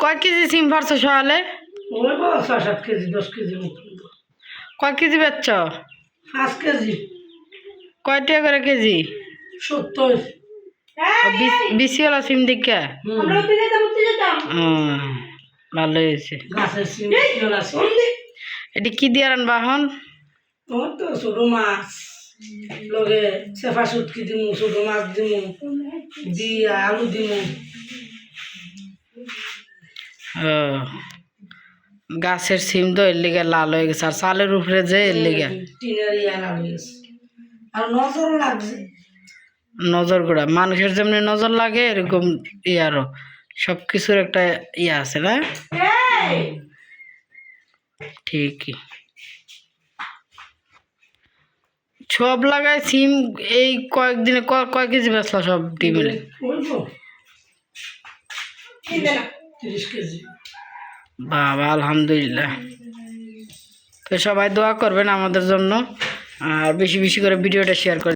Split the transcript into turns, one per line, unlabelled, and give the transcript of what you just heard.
কয় কেজি সিম পারছো সকালে?
ওই 6-7 কেজি 10 কেজি মতো।
কয় কেজি বেচছ?
5 কেজি।
কয় টাকা করে কেজি?
70।
বিসিওয়ালা সিম দিকা ভালো হয়েছে।
গাছের সিম আছে।
এটি কি দিয়ে রান্না এখন?
ওর তো ছোট মাছ লগে চেফা সুটকি দিমু, ছোট মাছ দিমু, দিয়া আলু দিমু।
গাছের সিম তো এর লিগে লাল হয়ে গেছে, আর চালের উপরে যে এর লিগে
টিনের ইয়া লাল হয়ে গেছে। আর নজরও লাগছে।
নজর গোড়া মানুষের যেমনি নজর লাগে এরকম ইয়ারও সব কিছুর একটা ইয়া আছে না? ঠিকই। সব লাগায় সিম এই কয়েকদিনে কয় কেজি বেচলা সব মিলে?
30 কেজি।
বাবা আলহামদুলিল্লাহ। তো সবাই দোয়া করবেন আমাদের জন্য, আর বেশি বেশি করে ভিডিওটা শেয়ার করে